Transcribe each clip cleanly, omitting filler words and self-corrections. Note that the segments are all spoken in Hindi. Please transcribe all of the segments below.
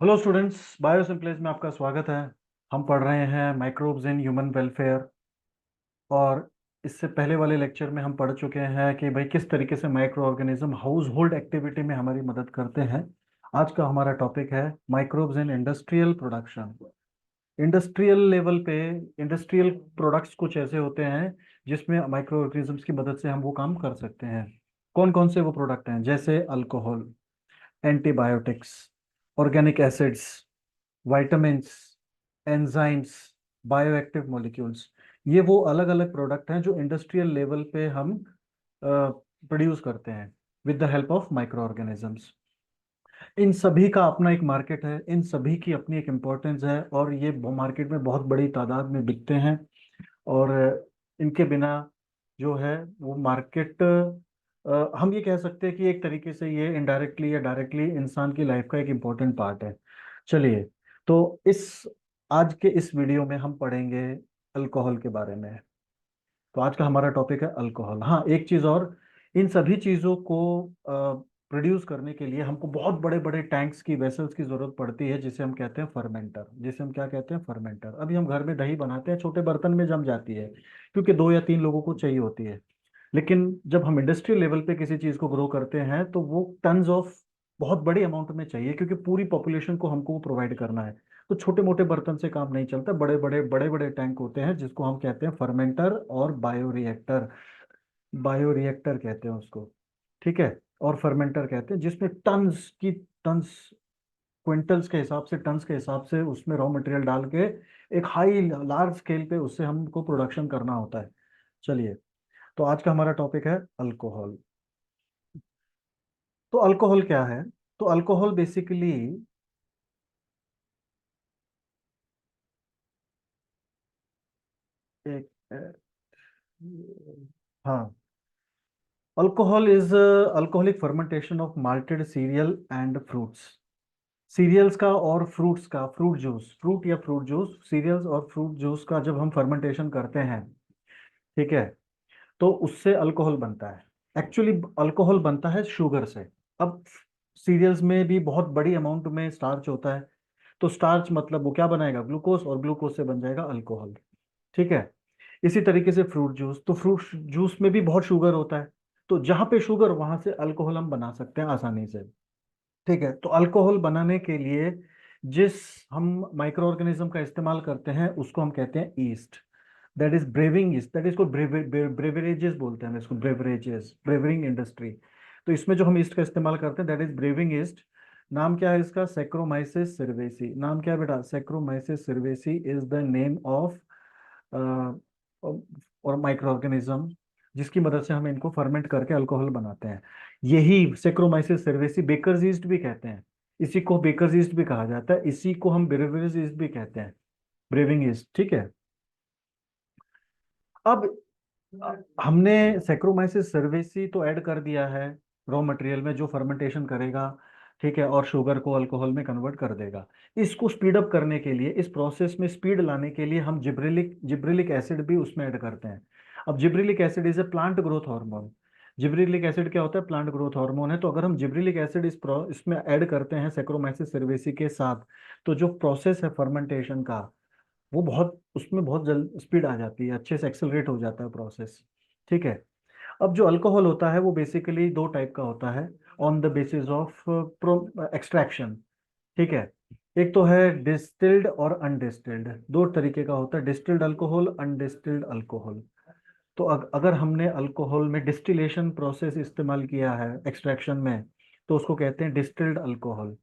हेलो स्टूडेंट्स, बायोसिम्पलेज में आपका स्वागत है। हम पढ़ रहे हैं माइक्रोब्स इन ह्यूमन वेलफेयर। और इससे पहले वाले लेक्चर में हम पढ़ चुके हैं कि भाई किस तरीके से micro organism house hold activity में हमारी मदद करते हैं। आज का हमारा टॉपिक है microbes in industrial production. Industrial level पे इंडस्ट्रियल प्रोडक्ट्स कुछ ऐसे होते हैं जिसमें माइक्रो ऑर्गेनिजम्स की मदद से हम वो काम कर सकते हैं। कौन कौन से वो प्रोडक्ट हैं? जैसे alcohol, antibiotics, organic acids, vitamins, enzymes, bioactive molecules. ये वो अलग अलग प्रोडक्ट हैं जो इंडस्ट्रियल लेवल पे हम प्रोड्यूस करते हैं with the help of microorganisms. इन सभी का अपना एक मार्केट है, इन सभी की अपनी एक इम्पोर्टेंस है और ये मार्केट में बहुत बड़ी तादाद में बिकते हैं। और इनके बिना जो है वो मार्केट, हम ये कह सकते हैं कि एक तरीके से ये इनडायरेक्टली या डायरेक्टली इंसान की लाइफ का एक इम्पोर्टेंट पार्ट है। चलिए, तो इस आज के इस वीडियो में हम पढ़ेंगे अल्कोहल के बारे में। तो आज का हमारा टॉपिक है अल्कोहल। हाँ, एक चीज़ और, इन सभी चीज़ों को प्रोड्यूस करने के लिए हमको बहुत बड़े बड़े टैंक्स की, वेसल्स की ज़रूरत पड़ती है, जिसे हम कहते हैं फर्मेंटर। जिसे हम क्या कहते हैं? फर्मेंटर। अभी हम घर में दही बनाते हैं, छोटे बर्तन में जम जाती है क्योंकि 2 या 3 लोगों को चाहिए होती है। लेकिन जब हम इंडस्ट्रियल लेवल पे किसी चीज़ को ग्रो करते हैं तो वो टन्स ऑफ, बहुत बड़ी अमाउंट में चाहिए क्योंकि पूरी पॉपुलेशन को हमको वो प्रोवाइड करना है। तो छोटे मोटे बर्तन से काम नहीं चलता, बड़े बड़े टैंक होते हैं जिसको हम कहते हैं फर्मेंटर और बायोरिएक्टर। बायोरिएक्टर कहते हैं उसको, ठीक है। और फर्मेंटर कहते हैं जिसमें टन्स की टन्स, क्विंटल्स के हिसाब से, टन्स के हिसाब से उसमें रॉ मटेरियल डाल के एक हाई लार्ज स्केल पे उससे हमको प्रोडक्शन करना होता है। चलिए, तो आज का हमारा टॉपिक है अल्कोहल। तो अल्कोहल क्या है? तो अल्कोहल बेसिकली एक हाँ, alcohol is alcoholic fermentation of malted cereal and fruits. Cereals का और फ्रूट्स का, फ्रूट जूस, फ्रूट या फ्रूट जूस, सीरियल्स और फ्रूट जूस का जब हम फर्मेंटेशन करते हैं, ठीक है, तो उससे अल्कोहल बनता है। एक्चुअली अल्कोहल बनता है शुगर से। अब सीरियल्स में भी बहुत बड़ी अमाउंट में स्टार्च होता है, तो स्टार्च मतलब वो क्या बनाएगा? ग्लूकोज, और ग्लूकोज से बन जाएगा अल्कोहल, ठीक है। इसी तरीके से फ्रूट जूस, तो फ्रूट जूस में भी बहुत शुगर होता है, तो जहां पे शुगर वहां से अल्कोहल हम बना सकते हैं आसानी से, ठीक है। तो अल्कोहल बनाने के लिए जिस हम माइक्रो ऑर्गेनिज्म का इस्तेमाल करते हैं उसको हम कहते हैं east. That is braving east, that is को ब्रेवरेजेस बोलते हैं हम इसको, ब्रेवरेजेस, ब्रेवरिंग इंडस्ट्री। तो इसमें जो हम ईस्ट का इस्तेमाल करते हैं दैट इज ब्रेविंग ईस्ट। नाम क्या है इसका? Saccharomyces cerevisiae। नाम क्या है बेटा? Saccharomyces cerevisiae is the name of और माइक्रो ऑर्गेनिज्म जिसकी मदद से हम इनको फर्मेंट करके अल्कोहल बनाते हैं। यही सेक्रोमाइसिस cerevisiae बेकर्स ईस्ट भी कहते हैं। इसी को बेकर्स ईस्ट भी कहा जाता है, इसी को हम ब्रेवरेज ईस्ट भी कहते हैं, ब्रेविंग ईस्ट, ठीक है। अब हमने सेक्रोमाइसिस cerevisiae तो ऐड कर दिया है रॉ मटेरियल में, जो फर्मेंटेशन करेगा, ठीक है, और शुगर को अल्कोहल में कन्वर्ट कर देगा। इसको स्पीड अप करने के लिए, इस प्रोसेस में स्पीड लाने के लिए हम जिब्रेलिक जिब्रेलिक एसिड भी उसमें ऐड करते हैं। अब gibberellic acid is a plant growth hormone. Gibberellic acid क्या होता है? प्लांट ग्रोथ हार्मोन है। तो अगर हम जिब्रेलिक एसिड इसमें ऐड करते हैं सेक्रोमाइसिस cerevisiae के साथ, तो जो प्रोसेस है फर्मेंटेशन का, वो बहुत, उसमें बहुत जल्द स्पीड आ जाती है, अच्छे से एक्सेलरेट हो जाता है प्रोसेस, ठीक है। अब जो अल्कोहल होता है वो बेसिकली 2 टाइप का होता है on the basis of extraction, ठीक है। एक तो है डिस्टिल्ड और अनडिस्टिल्ड, 2 तरीके का होता है, डिस्टिल्ड अल्कोहल, अनडिस्टिल्ड अल्कोहल। तो अगर हमने अल्कोहल में डिस्टिलेशन प्रोसेस इस्तेमाल किया है एक्सट्रैक्शन में, तो उसको कहते हैं डिस्टिल्ड अल्कोहल।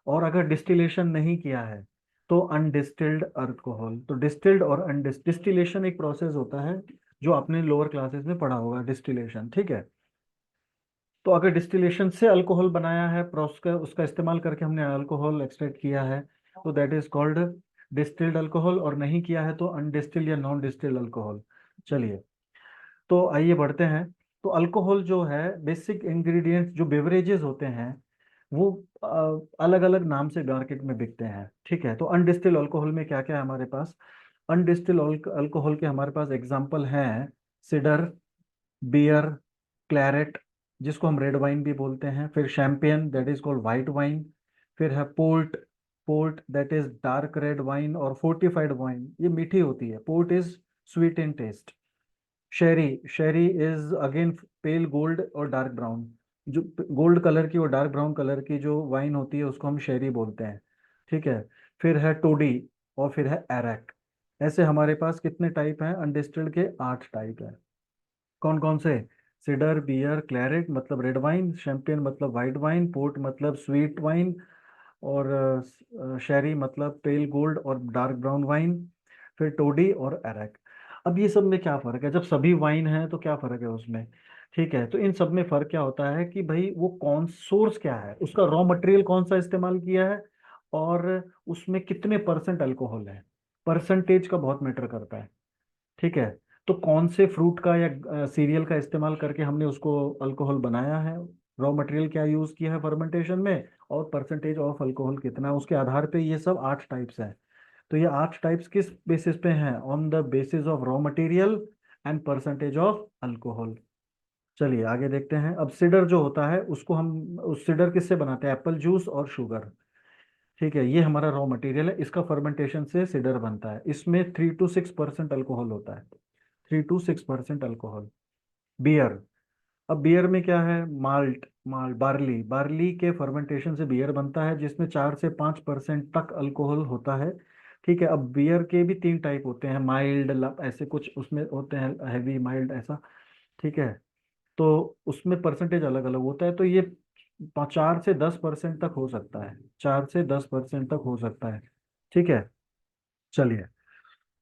और अगर डिस्टिलेशन नहीं किया है तो अनडिस्टिल्ड अल्कोहल। तो डिस्टिल्ड और डिस्टिलेशन एक प्रोसेस होता है जो आपने लोअर क्लासेस में पढ़ा होगा, डिस्टिलेशन, ठीक है। तो अगर डिस्टिलेशन से अल्कोहल बनाया है, प्रोसेस का उसका इस्तेमाल करके हमने अल्कोहल एक्सट्रैक्ट किया है, तो that is called distilled alcohol. और नहीं किया है तो अनडिस्टिल्ड या नॉन डिस्टिल्ड अल्कोहल। चलिए, तो आइए बढ़ते हैं। तो अल्कोहल जो है, बेसिक इंग्रेडिएंट्स जो बेवरेजेस होते हैं वो अलग अलग नाम से मार्केट में बिकते हैं, ठीक है। तो अनडिस्टिल्ड अल्कोहल में क्या क्या है हमारे पास? अनडिस्टिल्ड अल्कोहल के हमारे पास एग्जांपल हैं सिडर, बियर, क्लैरेट, जिसको हम रेड वाइन भी बोलते हैं, फिर champagne that is called white wine, फिर है port, port that is dark red wine और फोर्टिफाइड वाइन, ये मीठी होती है। Port is sweet in taste. Sherry, sherry is again pale gold और डार्क ब्राउन। जो गोल्ड कलर की और डार्क ब्राउन कलर की जो वाइन होती है उसको हम शेरी बोलते हैं। ठीक है। फिर है टोडी और फिर है एरैक। ऐसे हमारे पास कितने टाइप हैं अनडिस्टिल्ड के? 8 टाइप हैं। कौन कौन से? सिडर, बियर, क्लैरेट मतलब रेड वाइन, शैंपेन मतलब वाइट वाइन, पोर्ट मतलब स्वीट वाइन, और शेरी मतलब पेल गोल्ड और डार्क ब्राउन वाइन, फिर टोडी और एरैक। अब ये सब में क्या फ़र्क है? जब सभी वाइन है तो क्या फ़र्क है उसमें? ठीक है, तो इन सब में फ़र्क क्या होता है कि भाई वो कौन सोर्स क्या है, उसका रॉ मटेरियल कौन सा इस्तेमाल किया है, और उसमें कितने परसेंट अल्कोहल है। परसेंटेज का बहुत मैटर करता है। ठीक है। तो कौन से फ्रूट का या सीरियल का इस्तेमाल करके हमने उसको अल्कोहल बनाया है, रॉ मटेरियल क्या यूज किया है फर्मेंटेशन में, और परसेंटेज ऑफ अल्कोहल कितना है, उसके आधार पे ये सब 8 टाइप्स हैं। तो ये 8 टाइप्स किस बेसिस पे हैं? On the basis of raw material and percentage of alcohol. चलिए आगे देखते हैं। अब सिडर जो होता है उसको हम, उस सिडर किससे बनाते हैं? एप्पल जूस और शुगर। ठीक है, ये हमारा रॉ मटेरियल है, इसका फर्मेंटेशन से सिडर बनता है। इसमें 3 to 6% अल्कोहल होता है। 3 to 6% अल्कोहल। बियर। अब बियर में क्या है? माल्ट बार्ली, बार्ली के फर्मेंटेशन से बियर बनता है जिसमें 4 से 5% तक अल्कोहल होता है। ठीक है। अब बियर के भी 3 टाइप होते हैं, माइल्ड ऐसे कुछ उसमें होते हैं, हैवी माइल्ड ऐसा। ठीक है। तो उसमें परसेंटेज अलग अलग होता है। तो ये 4 से 10% तक हो सकता है, 4 से 10% तक हो सकता है। ठीक है। चलिए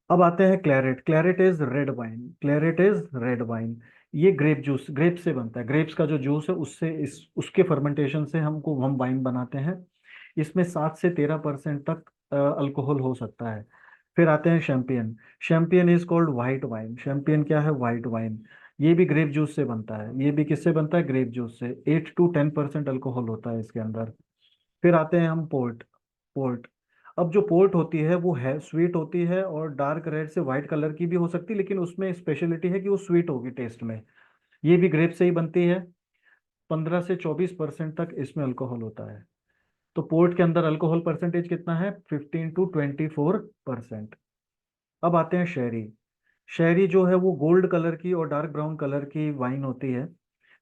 अब आते हैं Claret. Claret is red wine, Claret is red wine. ये ग्रेप जूस, ग्रेप से बनता है, ग्रेप्स का जो जूस है उससे, इस उसके फर्मेंटेशन से हम वाइन बनाते हैं। इसमें 7 से 13% तक अल्कोहल हो सकता है। फिर आते हैं शैंपियन। शैंपियन इज कॉल्ड वाइट वाइन। शैंपियन क्या है? White wine. ये भी ग्रेप जूस से बनता है। ये भी किससे बनता है? ग्रेप जूस से। 8 to 10% अल्कोहल होता है इसके अंदर। फिर आते हैं हम पोर्ट। पोर्ट। अब जो पोर्ट होती है वो है स्वीट होती है, और डार्क रेड से वाइट कलर की भी हो सकती है, लेकिन उसमें स्पेशलिटी है कि वो स्वीट होगी टेस्ट में। ये भी ग्रेप से ही बनती है। 15 से 24% तक इसमें अल्कोहल होता है। तो पोर्ट के अंदर अल्कोहल परसेंटेज कितना है? 15 to 24%। अब आते हैं शेरी। शेरी जो है वो गोल्ड कलर की और डार्क ब्राउन कलर की वाइन होती है।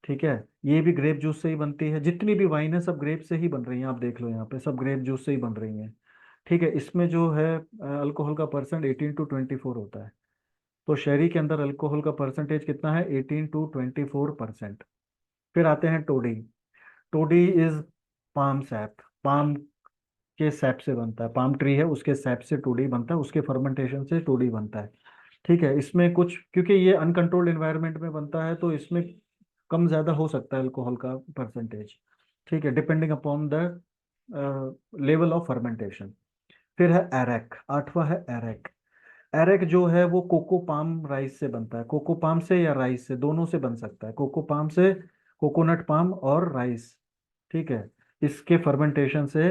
ठीक है। ये भी ग्रेप जूस से ही बनती है। जितनी भी वाइन है सब ग्रेप से ही बन रही हैं, आप देख लो यहाँ पे सब ग्रेप जूस से ही बन रही हैं। ठीक है। इसमें जो है अल्कोहल का परसेंट 18 to 24 होता है। तो शेरी के अंदर अल्कोहल का परसेंटेज कितना है? 18 to 24%। फिर आते हैं Todi. Todi is palm SAP. Palm के सैप से बनता है, पाम ट्री है उसके सैप से टोडी बनता है, उसके फर्मेंटेशन से टोडी बनता है। ठीक है। इसमें कुछ, क्योंकि ये अनकंट्रोल्ड एनवायरनमेंट में बनता है तो इसमें कम ज़्यादा हो सकता है अल्कोहल का परसेंटेज। ठीक है, depending upon the level of fermentation. फिर है एरेक, 8वां है एरेक। एरेक जो है वो कोको पाम राइस से बनता है। कोको पाम से या राइस से, दोनों से बन सकता है। कोको पाम से, कोकोनट पाम और राइस। ठीक है। इसके फर्मेंटेशन से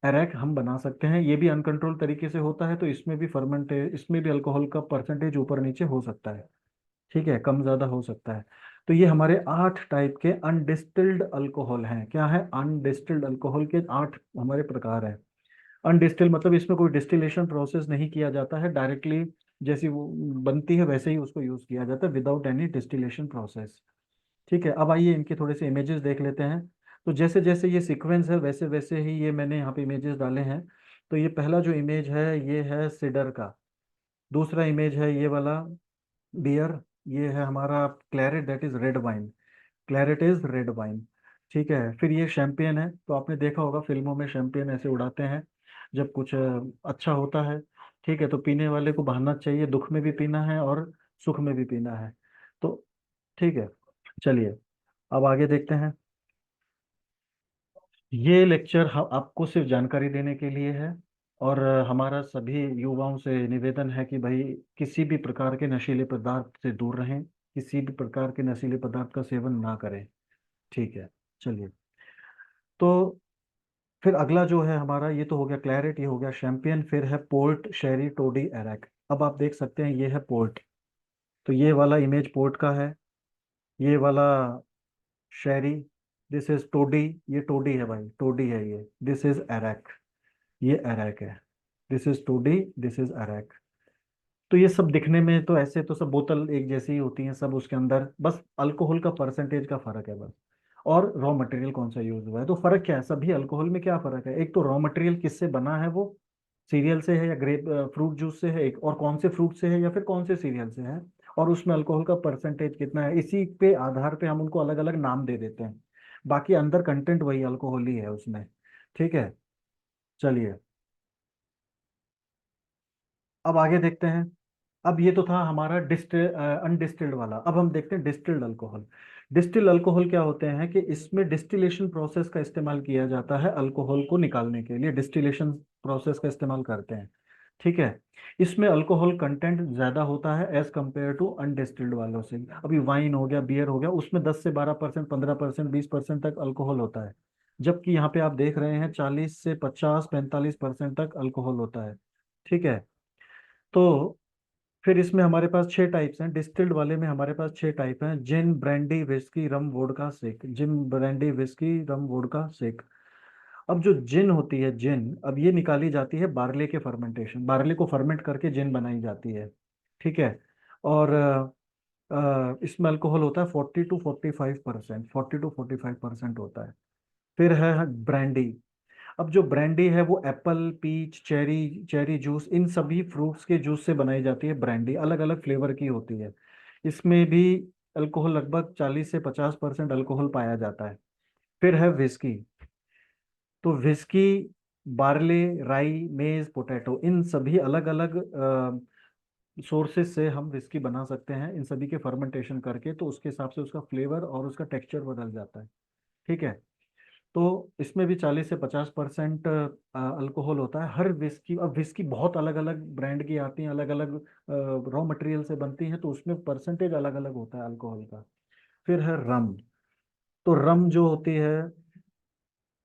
एरेक हम बना सकते हैं। ये भी अनकंट्रोल तरीके से होता है तो इसमें भी अल्कोहल का परसेंटेज ऊपर नीचे हो सकता है। ठीक है, कम ज्यादा हो सकता है। तो ये हमारे 8 टाइप के अनडिस्टिल्ड अल्कोहल हैं। क्या है? अनडिस्टिल्ड अल्कोहल के 8 हमारे प्रकार हैं। अनडिस्टिल्ड मतलब इसमें कोई डिस्टिलेशन प्रोसेस नहीं किया जाता है, डायरेक्टली जैसी वो बनती है वैसे ही उसको यूज किया जाता है, विदाउट एनी डिस्टिलेशन प्रोसेस। ठीक है। अब आइए इनके थोड़े से इमेजेस देख लेते हैं। तो जैसे जैसे ये सीक्वेंस है वैसे वैसे ही ये मैंने यहाँ पे इमेजेस डाले हैं। तो ये पहला जो इमेज है ये है सिडर का। दूसरा इमेज है ये वाला, बियर। ये है हमारा Claret, that is red wine. Claret is red wine. ठीक है। फिर ये शैंपेन है, तो आपने देखा होगा फिल्मों में शैंपेन ऐसे उड़ाते हैं जब कुछ अच्छा होता है। ठीक है, तो पीने वाले को बहाना चाहिए, दुख में भी पीना है और सुख में भी पीना है। तो ठीक है। चलिए अब आगे देखते हैं। ये लेक्चर आपको सिर्फ जानकारी देने के लिए है, और हमारा सभी युवाओं से निवेदन है कि भाई किसी भी प्रकार के नशीले पदार्थ से दूर रहें, किसी भी प्रकार के नशीले पदार्थ का सेवन ना करें। ठीक है। चलिए, तो फिर अगला जो है हमारा, ये तो हो गया क्लैरेट, ये हो गया शैंपियन, फिर है पोर्ट, शेरी, टोडी, एरैक। अब आप देख सकते हैं ये है पोर्ट। तो ये वाला इमेज पोर्ट का है, ये वाला शेरी, दिस इज टोडी। ये टोडी है भाई, टोडी है ये। This is arrack. ये अरेक है। This is 2D, this is arrack. तो ये सब दिखने में तो ऐसे तो सब बोतल एक जैसी ही होती हैं सब, उसके अंदर बस अल्कोहल का परसेंटेज का फर्क है बस। और रॉ मटेरियल कौन सा यूज हुआ है, तो फर्क क्या है, सभी अल्कोहल में क्या फर्क है, एक तो रॉ मटेरियल किससे बना है, वो सीरियल से है या ग्रेप फ्रूट जूस से है, एक और कौन से फ्रूट से है या फिर कौन से सीरियल से है, और उसमें अल्कोहल का परसेंटेज कितना है, इसी पे आधार पे हम उनको अलग अलग नाम दे देते हैं। बाकी अंदर कंटेंट वही अल्कोहल ही है उसमें। ठीक है, चलिए अब आगे देखते हैं। अब ये तो था हमारा अनडिस्टिल्ड वाला, अब हम देखते हैं डिस्टिल्ड अल्कोहल। डिस्टिल्ड अल्कोहल क्या होते हैं कि इसमें डिस्टिलेशन प्रोसेस का इस्तेमाल किया जाता है अल्कोहल को निकालने के लिए, डिस्टिलेशन प्रोसेस का इस्तेमाल करते हैं। ठीक है, इसमें अल्कोहल कंटेंट ज्यादा होता है एज कंपेयर टू अनडिस्टिल्ड वालों से। अभी वाइन हो गया, बियर हो गया, उसमें 10 से 12%, 15%, 20% तक अल्कोहल होता है। जबकि यहाँ पे आप देख रहे हैं 40 से 50, 45% तक अल्कोहल होता है। ठीक है, तो फिर इसमें हमारे पास 6 टाइप्स हैं, डिस्टिल्ड वाले में हमारे पास 6 टाइप हैं, जिन, ब्रांडी, विस्की, रम, वोडका, सेक। जिन, ब्रांडी, विस्की, रम, वोडका, सेक। अब जो जिन होती है, जिन अब ये निकाली जाती है बार्ले के फर्मेंटेशन, बार्ले को फर्मेंट करके जिन बनाई जाती है। ठीक है, और इसमें अल्कोहल होता है 40 to 45%, 40 to 45% होता है। फिर है ब्रांडी। अब जो ब्रांडी है वो apple, peach, cherry, cherry juice, इन सभी फ्रूट्स के जूस से बनाई जाती है ब्रांडी, अलग अलग फ्लेवर की होती है। इसमें भी अल्कोहल लगभग 40 से 50% अल्कोहल पाया जाता है। फिर है विस्की। तो विस्की, बार्ले, राई, मेज, पोटैटो, इन सभी अलग अलग सोर्सेज से हम विस्की बना सकते हैं, इन सभी के फर्मेंटेशन करके, तो उसके हिसाब से उसका फ्लेवर और उसका टेक्सचर बदल जाता है। ठीक है, तो इसमें भी 40 से 50% अल्कोहल होता है हर विस्की। अब विस्की बहुत अलग अलग ब्रांड की आती हैं, अलग अलग रॉ मटेरियल से बनती हैं, तो उसमें परसेंटेज अलग अलग होता है अल्कोहल का। फिर है रम। तो रम जो होती है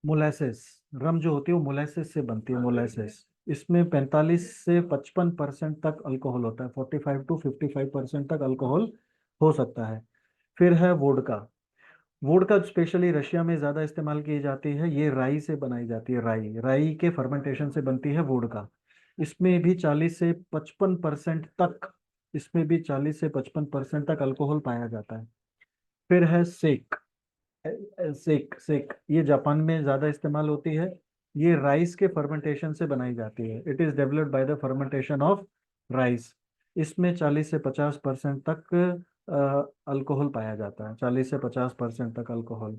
मोलेसेस, रम जो होती है वो मोलेसेस से बनती है, मोलेसेस। इसमें 45 से 55% तक अल्कोहल होता है, 45 to 55% तक अल्कोहल हो सकता है। फिर है वोडका। वोडका स्पेशली रशिया में ज़्यादा इस्तेमाल की जाती है, ये राई से बनाई जाती है, राई, राई के फर्मेंटेशन से बनती है वोडका। इसमें भी 40 से 55% तक, इसमें भी 40 से 55% तक अल्कोहल पाया जाता है। फिर है सेक। सेक, सेक ये जापान में ज़्यादा इस्तेमाल होती है। ये राइस के फर्मेंटेशन से बनाई जाती है, it is developed by the fermentation of rice. इसमें 40 से 50% तक अल्कोहल पाया जाता है, 40 से 50% तक अल्कोहल।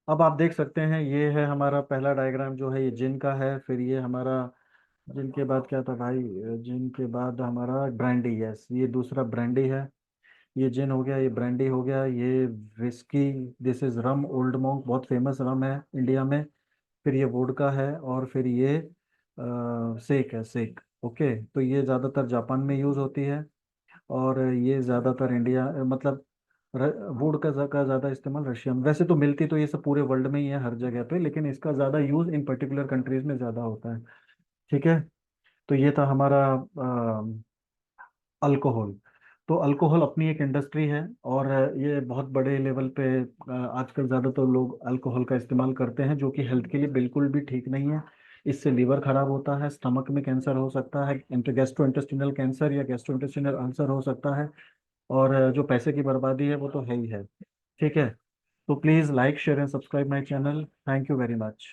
अब आप देख सकते हैं ये है हमारा पहला डायग्राम जो है, ये जिन का है। फिर ये हमारा, जिन के बाद क्या था भाई, जिन के बाद हमारा ब्रांडी, यस ये दूसरा ब्रांडी है। ये जिन हो गया, ये ब्रांडी हो गया, ये whisky, this is rum, old monk बहुत फेमस रम है इंडिया में। फिर ये वोडका है, और फिर ये सेक है, सेक। ओके, तो ये ज़्यादातर जापान में यूज़ होती है, और ये ज़्यादातर इंडिया मतलब वुड का ज़्यादा इस्तेमाल रशिया में। वैसे तो मिलती तो ये सब पूरे वर्ल्ड में ही है हर जगह पे, लेकिन इसका ज़्यादा यूज़ इन पर्टिकुलर कंट्रीज में ज़्यादा होता है। ठीक है, तो ये था हमारा अल्कोहल। तो अल्कोहल अपनी एक इंडस्ट्री है, और ये बहुत बड़े लेवल पे आजकल ज़्यादातर लोग अल्कोहल का इस्तेमाल करते हैं, जो कि हेल्थ के लिए बिल्कुल भी ठीक नहीं है। इससे लीवर खराब होता है, स्टमक में कैंसर हो सकता है, गैस्ट्रो इंटेस्टिनल कैंसर या गैस्ट्रो इंटेस्टिनल अल्सर हो सकता है। और जो पैसे की बर्बादी है वो तो है ही है। ठीक है, तो please like, share and subscribe my channel. Thank you very much.